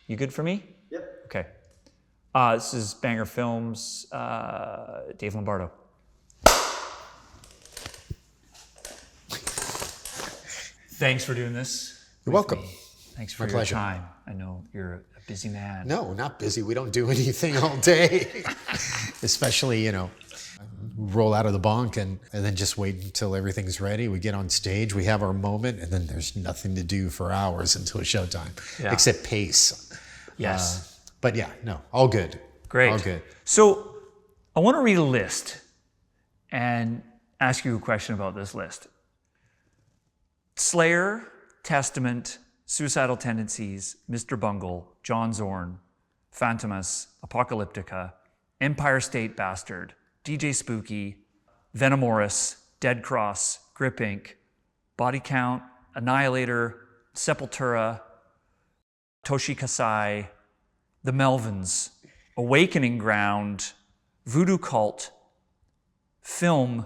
You good for me? Yep. Okay. This is Banger Films, Dave Lombardo. Thanks for doing this. You're welcome. Thanks for My your pleasure. time. I know you're a busy man. No, not busy. We don't do anything all day. Especially, you know, roll out of the bunk and then just wait until everything's ready. We get on stage, we have our moment, and then there's nothing to do for hours until showtime, except pace. Yes. But yeah, no, all good. Great. All good. So I want to read a list and ask you a question about this list. Slayer, Testament, Suicidal Tendencies, Mr. Bungle, John Zorn, Phantomus, Apocalyptica, Empire State Bastard, DJ Spooky, Venomoris, Dead Cross, Grip Inc., Body Count, Annihilator, Sepultura, Toshi Kasai, The Melvins, Awakening Ground, Voodoo Cult, Film,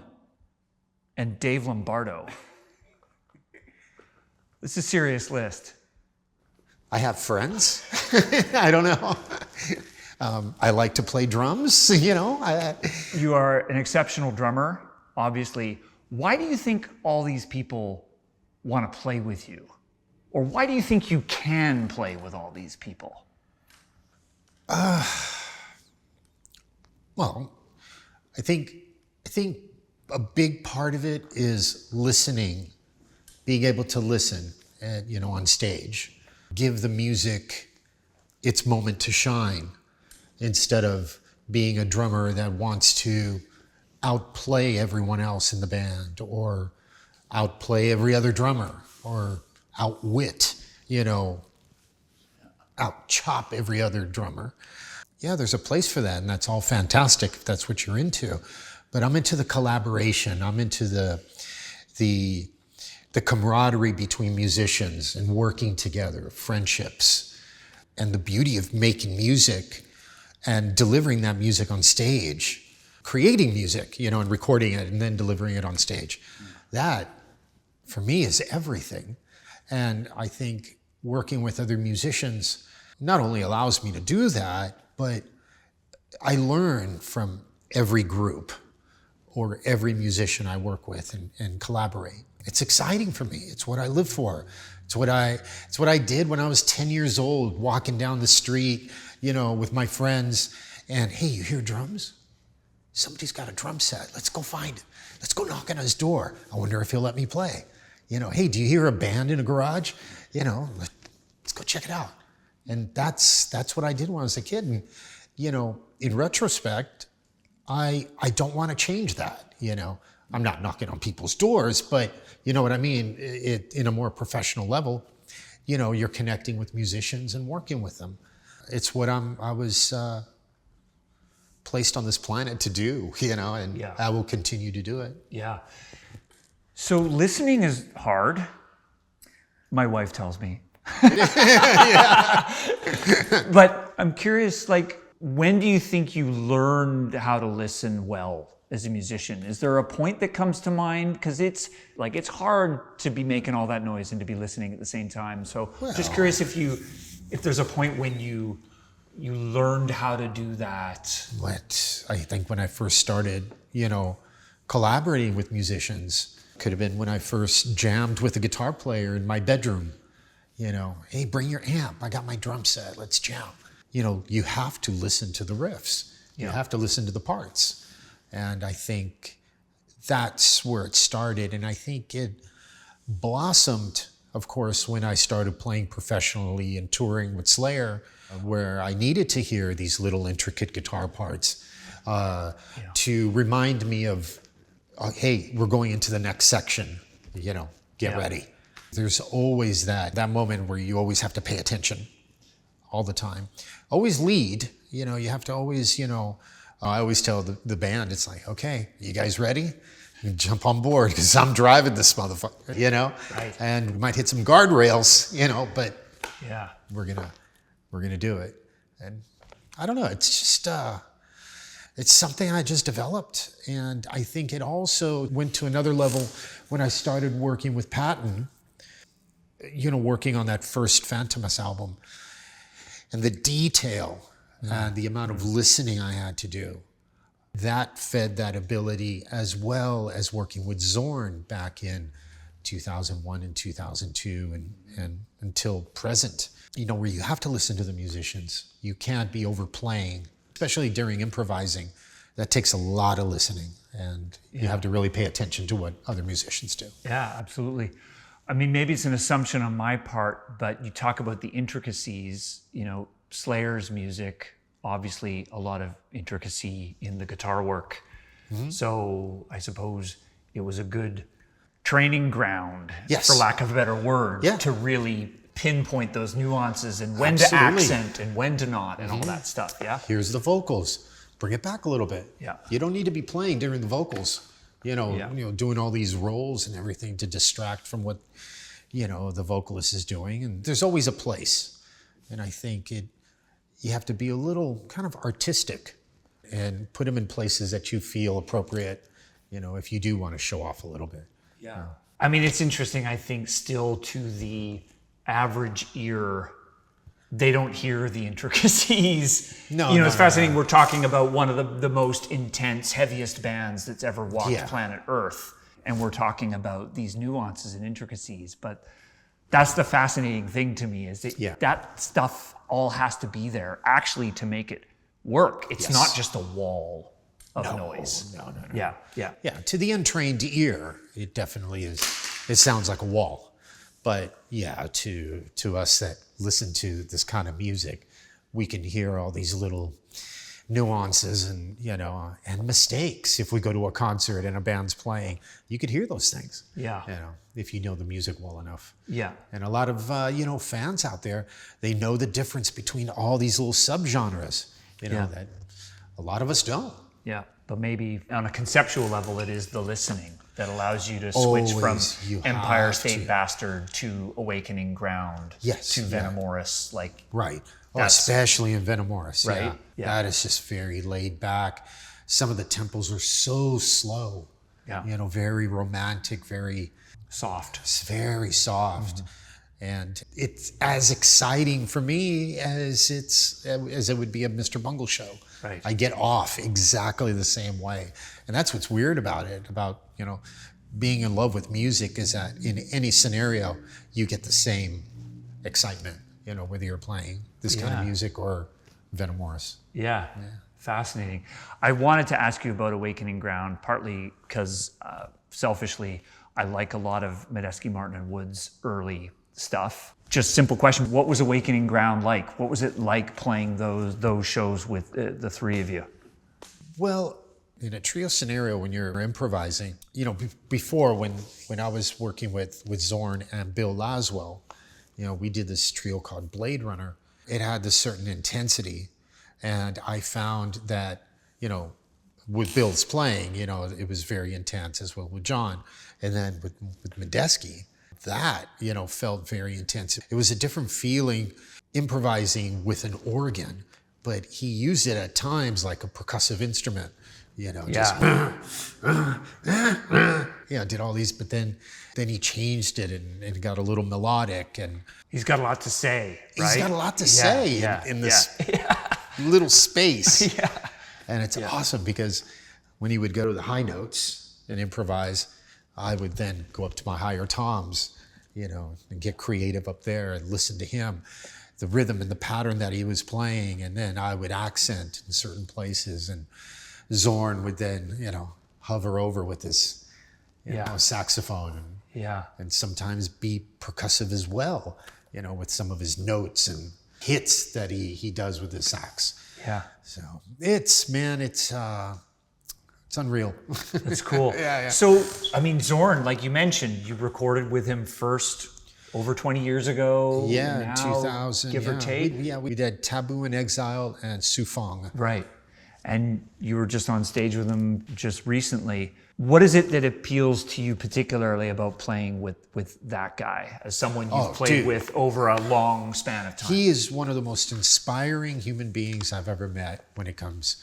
and Dave Lombardo. This is a serious list. I have friends. I don't know. I like to play drums, you know. You are an exceptional drummer, obviously. Why do you think all these people want to play with you? Or why do you think you can play with all these people? Well, I think a big part of it is listening, being able to listen, you know, on stage, give the music its moment to shine, instead of being a drummer that wants to outplay everyone else in the band, or outplay every other drummer, or outwit, you know, outchop every other drummer. Yeah, there's a place for that, and that's all fantastic if that's what you're into. But I'm into the collaboration. I'm into the camaraderie between musicians and working together, friendships, and the beauty of making music and delivering that music on stage, creating music, you know, and recording it and then delivering it on stage. That, for me, is everything. And I think working with other musicians not only allows me to do that, but I learn from every group or every musician I work with and collaborate. It's exciting for me. It's what I live for. It's what I did when I was 10 years old, walking down the street, you know, with my friends, and hey, you hear drums? Somebody's got a drum set. Let's go find it. Let's go knock on his door. I wonder if he'll let me play. You know, hey, do you hear a band in a garage? You know, let's go check it out. And that's what I did when I was a kid. And, you know, in retrospect, I don't want to change that, you know. I'm not knocking on people's doors, but you know what I mean? In a more professional level, you know, you're connecting with musicians and working with them. It's what I was placed on this planet to do, you know, and I will continue to do it. Yeah. So listening is hard, my wife tells me. But I'm curious, like, when do you think you learned how to listen well as a musician? Is there a point that comes to mind? Because it's hard to be making all that noise and to be listening at the same time. So just curious if there's a point when you learned how to do that. I think when I first started, you know, collaborating with musicians, could have been when I first jammed with a guitar player in my bedroom. You know, hey, bring your amp. I got my drum set. Let's jam. You know, you have to listen to the riffs. You have to listen to the parts. And I think that's where it started. And I think it blossomed, of course, when I started playing professionally and touring with Slayer, where I needed to hear these little intricate guitar parts to remind me of, hey, we're going into the next section, you know, get ready. There's always that moment where you always have to pay attention all the time. Always lead, you know, you have to always, you know, I always tell the band, it's like, okay, you guys ready? You jump on board because I'm driving this motherfucker, you know? Right. And we might hit some guardrails, you know, but we're gonna do it. And I don't know, it's just, it's something I just developed. And I think it also went to another level when I started working with Patton, you know, working on that first Phantomus album. and the detail and the amount of listening I had to do. That fed that ability, as well as working with Zorn back in 2001 and 2002 and until present. You know, where you have to listen to the musicians. You can't be overplaying, especially during improvising. That takes a lot of listening, and you have to really pay attention to what other musicians do. Yeah, absolutely. I mean, maybe it's an assumption on my part, but you talk about the intricacies, you know, Slayer's music, obviously a lot of intricacy in the guitar work. So I suppose it was a good training ground, for lack of a better word, to really pinpoint those nuances and when to accent and when to not and all that stuff. Yeah. Here's the vocals. Bring it back a little bit. Yeah. You don't need to be playing during the vocals. You know, doing all these rolls and everything to distract from what, you know, the vocalist is doing. And there's always a place. And I think you have to be a little kind of artistic and put them in places that you feel appropriate, you know, if you do want to show off a little bit. Yeah. I mean, it's interesting, I think, still to the average ear, they don't hear the intricacies. It's fascinating. We're talking about one of the most intense, heaviest bands that's ever walked planet Earth. And we're talking about these nuances and intricacies. But that's the fascinating thing to me, is that that stuff all has to be there actually to make it work. It's not just a wall of noise. No. Yeah. To the untrained ear, it definitely is. It sounds like a wall. But yeah, to us that listen to this kind of music, we can hear all these little nuances and, you know, and mistakes. If we go to a concert and a band's playing, you could hear those things. Yeah. You know, if you know the music well enough. Yeah. And a lot of, fans out there, they know the difference between all these little subgenres, that a lot of us don't. Yeah. But maybe on a conceptual level, it is the listening that allows you to switch from Empire State Bastard to Awakening Ground to Venomoris. Right. Especially in Venomoris. Right. Yeah. That is just very laid back. Some of the tempos are so slow. Yeah. You know, very romantic, very soft. Very soft. And it's as exciting for me as it would be a Mr. Bungle show. Right. I get off exactly the same way. And that's what's weird about it, about, being in love with music, is that in any scenario, you get the same excitement, whether you're playing this kind of music or Venomoris. Yeah. Fascinating. I wanted to ask you about Awakening Ground, partly because selfishly, I like a lot of Medeski, Martin, and Wood's early stuff. Just simple question. What was Awakening Ground like? What was it like playing those shows with the three of you? Well, in a trio scenario, when you're improvising, before when I was working with Zorn and Bill Laswell, we did this trio called Blade Runner. It had this certain intensity. And I found that, with Bill's playing, it was very intense, as well with John. And then with Medeski, that, felt very intense. It was a different feeling improvising with an organ, but he used it at times like a percussive instrument, just did all these, but then he changed it and got a little melodic, and he's got a lot to say, right? He's got a lot to say in this little space. And it's awesome, because when he would go to the high notes and improvise, I would then go up to my higher toms, and get creative up there and listen to him, the rhythm and the pattern that he was playing. And then I would accent in certain places, and Zorn would then, hover over with his saxophone and sometimes be percussive as well, with some of his notes and hits that he does with his sax. Yeah. So it's unreal. That's cool. So, Zorn, like you mentioned, you recorded with him first over 20 years ago. Yeah, now, 2000. Give or take. We did Taboo in Exile and Sufang. Right. And you were just on stage with him just recently. What is it that appeals to you particularly about playing with that guy, as someone you've played with over a long span of time? He is one of the most inspiring human beings I've ever met when it comes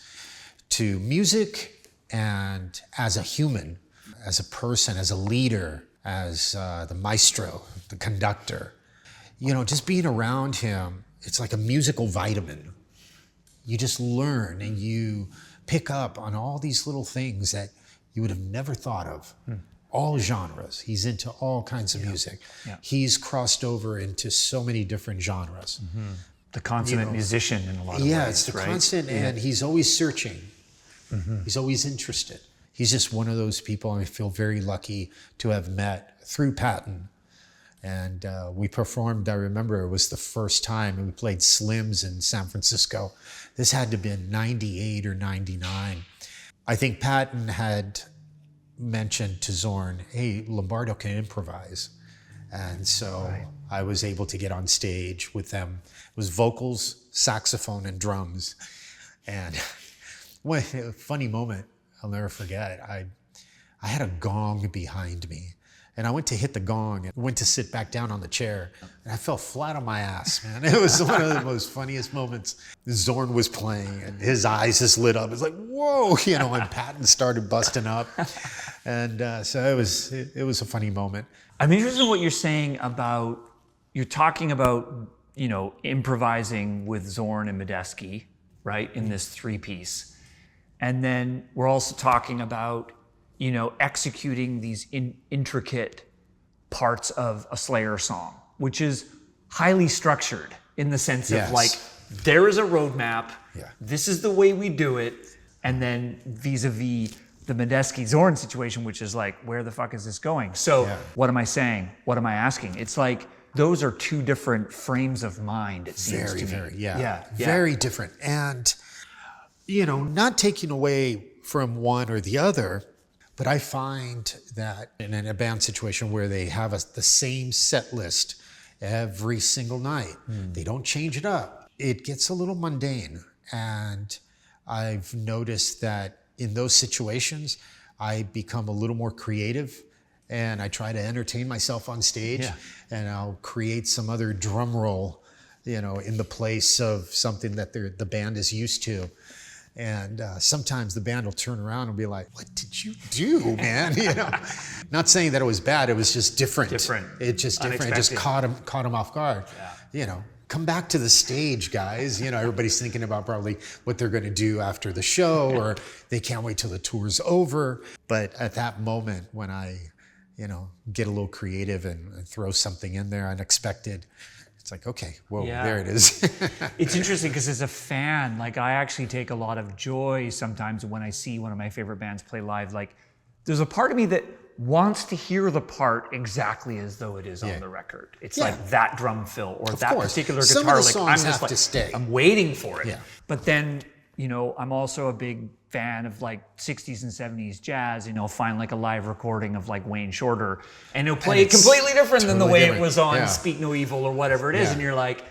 to music, and as a human, as a person, as a leader, as the maestro, the conductor. Just being around him, it's like a musical vitamin. You just learn and you pick up on all these little things that you would have never thought of. All genres. He's into all kinds of music. Yeah. He's crossed over into so many different genres. The consummate musician in a lot of ways. Yeah, it's the right? constant, and he's always searching. He's always interested. He's just one of those people, and I feel very lucky to have met through Patton. And we performed, I remember it was the first time, and we played Slim's in San Francisco. This had to have been 98 or 99. I think Patton had mentioned to Zorn, hey, Lombardo can improvise. And so I was able to get on stage with them. It was vocals, saxophone, and drums. And a funny moment I'll never forget. I had a gong behind me. And I went to hit the gong and went to sit back down on the chair. And I fell flat on my ass, man. It was one of the most funniest moments. Zorn was playing and his eyes just lit up. It's like, whoa, and Patton started busting up. And so it was a funny moment. I'm interested in what you're saying about, you're talking about, improvising with Zorn and Medeski, right, in this three-piece. And then we're also talking about, executing these intricate parts of a Slayer song, which is highly structured in the sense of like, there is a roadmap, this is the way we do it, and then vis-a-vis the Medeski Zorn situation, which is like, where the fuck is this going? So what am I saying? What am I asking? It's like, those are two different frames of mind, it seems to me. Very different. And, not taking away from one or the other, but I find that in a band situation where they have the same set list every single night, they don't change it up. It gets a little mundane. And I've noticed that in those situations, I become a little more creative and I try to entertain myself on stage and I'll create some other drum roll, in the place of something that the band is used to. And sometimes the band will turn around and be like, what did you do, man? Not saying that it was bad, it was just different. It's just different. It just caught them off guard. Come back to the stage, guys. Everybody's thinking about probably what they're going to do after the show, or they can't wait till the tour's over. But at that moment when I, get a little creative and throw something in there unexpected, it's like, okay, whoa, there it is. It's interesting because as a fan, like I actually take a lot of joy sometimes when I see one of my favorite bands play live. Like there's a part of me that wants to hear the part exactly as though it is on the record. It's like that drum fill or that particular guitar. Some of the like songs have to stay. I'm waiting for it. But then, I'm also a big fan of like 60s and 70s jazz. Find like a live recording of like Wayne Shorter and he'll play it completely different than the way it was on Speak No Evil or whatever it is. And you're like,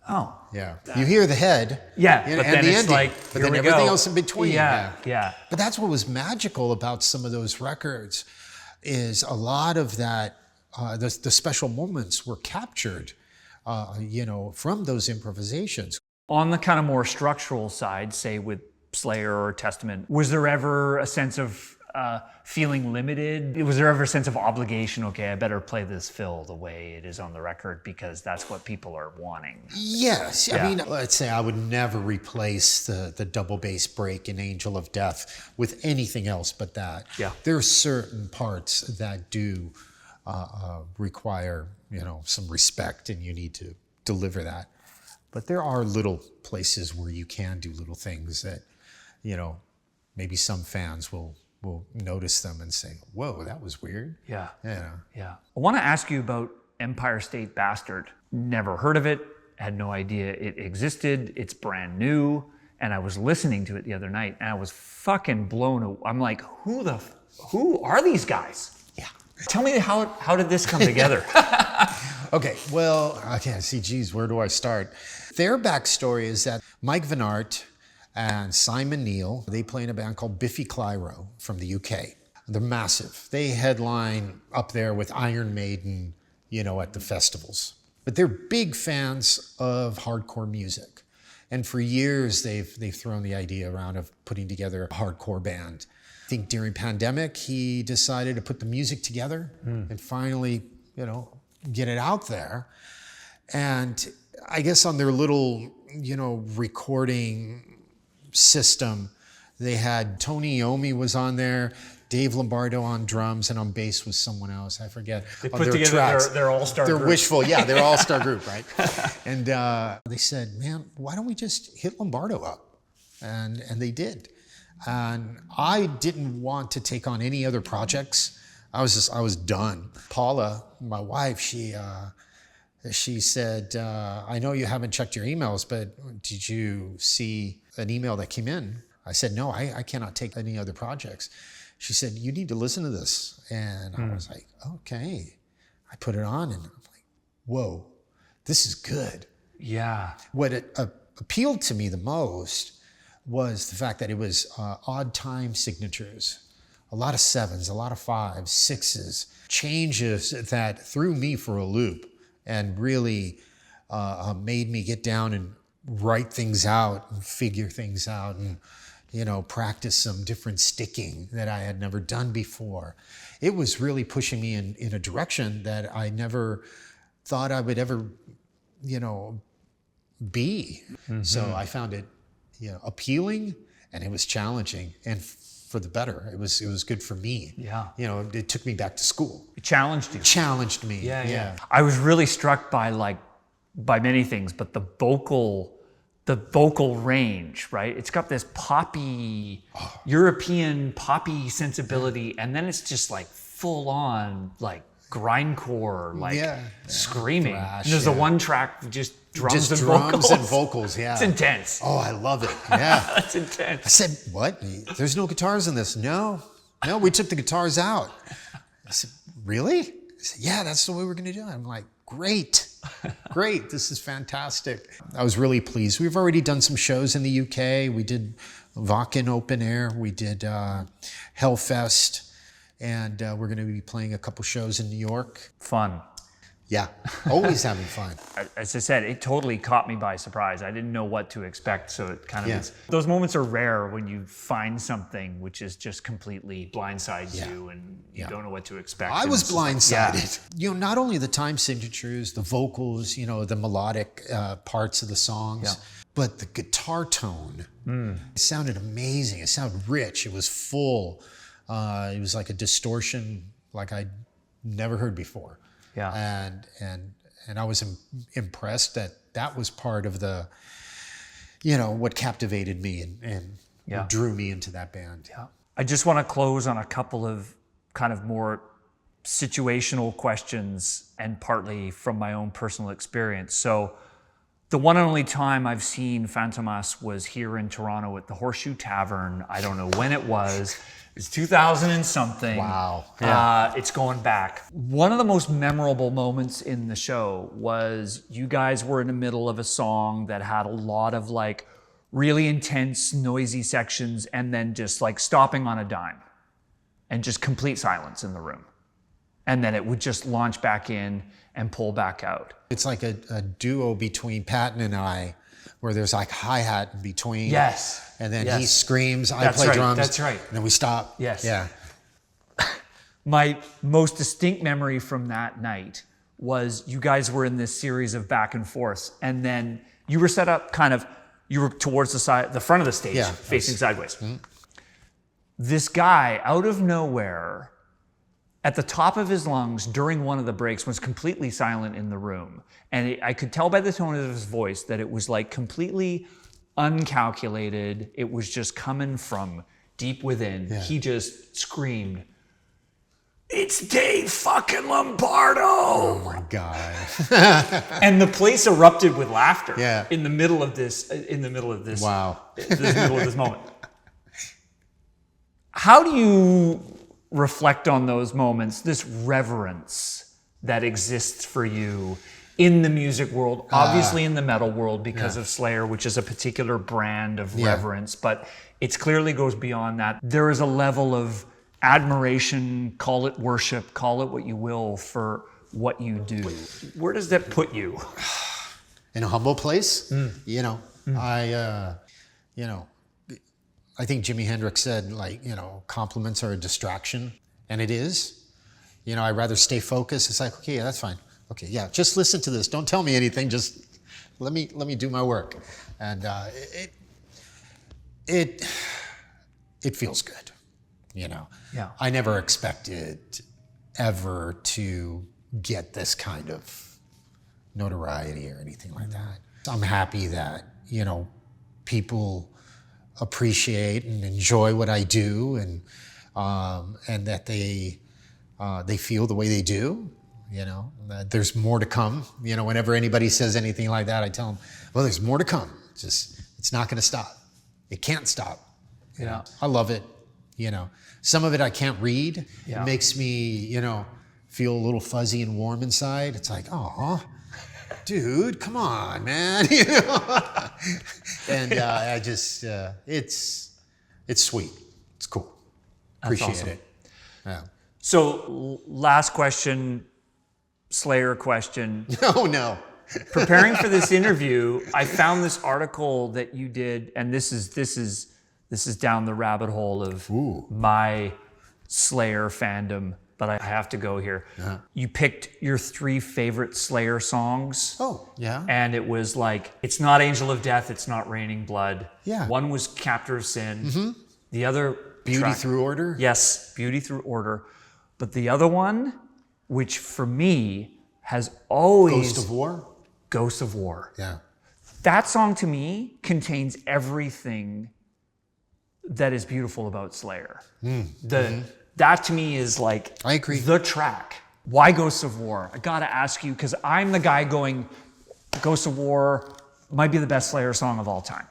oh. You hear the head. But then the it's ending, like, but then everything else in between. Yeah. But that's what was magical about some of those records is a lot of that, the special moments were captured, from those improvisations. On the kind of more structural side, say with Slayer or Testament, was there ever a sense of feeling limited? Was there ever a sense of obligation? Okay, I better play this fill the way it is on the record because that's what people are wanting. Yes. I mean, let's say I would never replace the double bass break in Angel of Death with anything else but that. There are certain parts that do require, some respect and you need to deliver that. But there are little places where you can do little things that, maybe some fans will notice them and say, whoa, that was weird. I want to ask you about Empire State Bastard. Never heard of it, had no idea it existed. It's brand new. And I was listening to it the other night and I was fucking blown away. I'm like, who are these guys? Tell me how did this come together? Okay, well, I can't see, geez, where do I start? Their backstory is that Mike Van Aert and Simon Neil, they play in a band called Biffy Clyro from the UK. They're massive. They headline up there with Iron Maiden, at the festivals. But they're big fans of hardcore music. And for years, they've thrown the idea around of putting together a hardcore band. I think during pandemic, he decided to put the music together and finally, get it out there. And I guess on their little, recording system, they had Tony Iommi was on there, Dave Lombardo on drums, and on bass was someone else. I forget. They put together their all-star group. They're wishful, yeah, they're all-star group, right? And they said, man, why don't we just hit Lombardo up? And they did. And I didn't want to take on any other projects. I was done. Paula, my wife, she said, I know you haven't checked your emails, but did you see an email that came in? I said, no, I cannot take any other projects. She said, you need to listen to this. And I was like, okay. I put it on and I'm like, whoa, this is good. Yeah. What appealed to me the most was the fact that it was odd time signatures. A lot of 7s, a lot of 5s, 6s, changes that threw me for a loop and really made me get down and write things out and figure things out and, practice some different sticking that I had never done before. It was really pushing me in a direction that I never thought I would ever, be. Mm-hmm. So I found it, appealing, and it was challenging, and for the better. It was good for me. Yeah. It took me back to school. It challenged you. It challenged me. Yeah. I was really struck by many things, but the vocal range, right? It's got this poppy, European poppy sensibility, and then it's just full on grindcore, screaming. Thrash, and there's the one track just drums and vocals. Yeah. It's intense. Oh, I love it. Yeah. It's intense. I said, what? There's no guitars in this. No, we took the guitars out. I said, really? I said, yeah, that's the way we're going to do it. I'm like, great. This is fantastic. I was really pleased. We've already done some shows in the UK. We did Wacken Open Air. We did Hellfest. And we're going to be playing a couple shows in New York. Fun. Yeah, always having fun. As I said, it totally caught me by surprise. I didn't know what to expect, so it kind of those moments are rare when you find something which is just completely blindsides you and you don't know what to expect. I was blindsided. Not only the time signatures, the vocals, the melodic parts of the songs, but the guitar tone. It sounded amazing. It sounded rich. It was full. It was like a distortion like I'd never heard before. Yeah. And I was impressed that was part of the, what captivated me and drew me into that band. Yeah. I just want to close on a couple of kind of more situational questions and partly from my own personal experience. So the one and only time I've seen Fantomas was here in Toronto at the Horseshoe Tavern. I don't know when it was. It's 2000 and something. Wow. Yeah. It's going back. One of the most memorable moments in the show was you guys were in the middle of a song that had a lot of really intense, noisy sections and then just stopping on a dime and just complete silence in the room. And then it would just launch back in and pull back out. It's like a duo between Patton and I, where there's hi-hat in between. Yes. And then he screams, I play drums. That's right. And then we stop. Yes. Yeah. My most distinct memory from that night was you guys were in this series of back and forths, and then you were set up you were towards the front of the stage, facing sideways. Mm-hmm. This guy, out of nowhere, at the top of his lungs during one of the breaks, was completely silent in the room. And I could tell by the tone of his voice that it was completely uncalculated. It was just coming from deep within. Yeah. He just screamed, "It's Dave fucking Lombardo!" Oh my God. And the place erupted with laughter Yeah. in the middle of this, Wow. middle of this moment. How do you reflect on those moments, this reverence that exists for you in the music world, obviously in the metal world because of Slayer, which is a particular brand of reverence, but it clearly goes beyond that. There is a level of admiration, call it worship, call it what you will, for what you do. Where does that put you? In a humble place, I think Jimi Hendrix said, compliments are a distraction, and it is. I'd rather stay focused. It's okay, yeah, that's fine. Okay, yeah, just listen to this. Don't tell me anything. Just let me do my work. And it feels good, you know. Yeah. I never expected ever to get this kind of notoriety or anything like that. I'm happy that, you know, people appreciate and enjoy what I do, and that they feel the way they do. You know, that there's more to come. You know, whenever anybody says anything like that, I tell them, well, there's more to come. It's not going to stop. It can't stop. You know? I love it. You know, some of it I can't read. Yeah. It makes me, you know, feel a little fuzzy and warm inside. It's like, oh, dude, come on, man. You know, and I just, it's sweet. It's cool. Appreciate awesome. it. Yeah. So last question, Slayer question. Oh no. Preparing for this interview, I found this article that you did, and this is down the rabbit hole of my Slayer fandom, but I have to go here. You picked your 3 favorite Slayer songs. Oh, yeah. And it was like, it's not Angel of Death, it's not Raining Blood. Yeah. One was Captor of Sin. The other Beauty track, Through Order? Yes, Beauty Through Order. But the other one, which for me has always... Ghost of War? Ghost of War. Yeah. That song to me contains everything that is beautiful about Slayer. That to me is like I agree. The track. Why Ghost of War? I gotta ask you, because I'm the guy going, Ghost of War might be the best Slayer song of all time.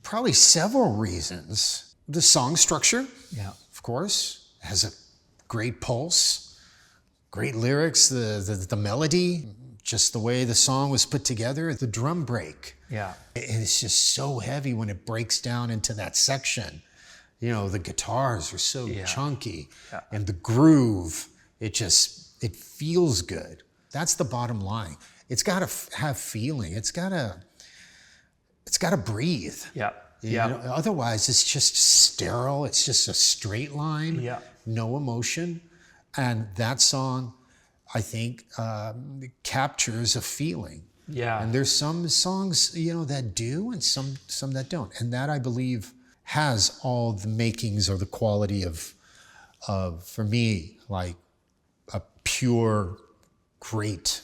Probably several reasons. The song structure, Yeah. of course, has a great pulse, great lyrics, the melody, just the way the song was put together, the drum break. Yeah. It's just so heavy when it breaks down into that section. You know, the guitars are so chunky, and the groove, it feels good. That's the bottom line. It's got to have feeling. It's got to breathe. Yeah. You know, otherwise, it's just sterile. It's just a straight line, no emotion. And that song, I think, captures a feeling. Yeah. And there's some songs, you know, that do, and some that don't. And that, I believe, has all the makings or the quality of for me, like a pure, great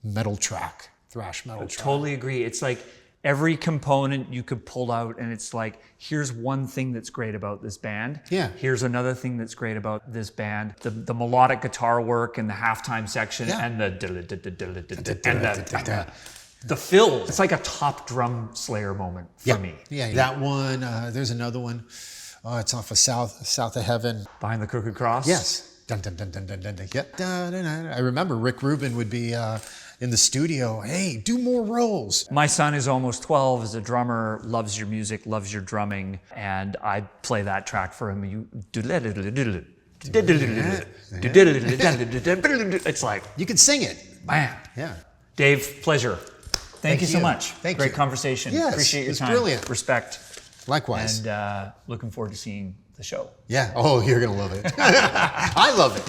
metal track, thrash metal track. Totally agree. It's like every component you could pull out, and it's like, here's one thing that's great about this band. Yeah. Here's another thing that's great about this band. The melodic guitar work and the halftime section and the fills. It's like a top drum Slayer moment for me. Yeah, that one. There's another one. Oh, it's off of South of Heaven. Behind the Crooked Cross? Yes. Dun, dun, dun, dun, dun, dun, dun. Yep. Dun, dun, dun. I remember Rick Rubin would be in the studio. Hey, do more rolls. My son is almost 12, is a drummer, loves your music, loves your drumming, and I play that track for him. It's like, You can sing it. man. Yeah. Dave, pleasure. Thank you so much. Thank Great you. conversation. Yes, Appreciate your it's time. brilliant. Respect. Likewise. And looking forward to seeing the show. Yeah. Oh, you're going to love it. I love it.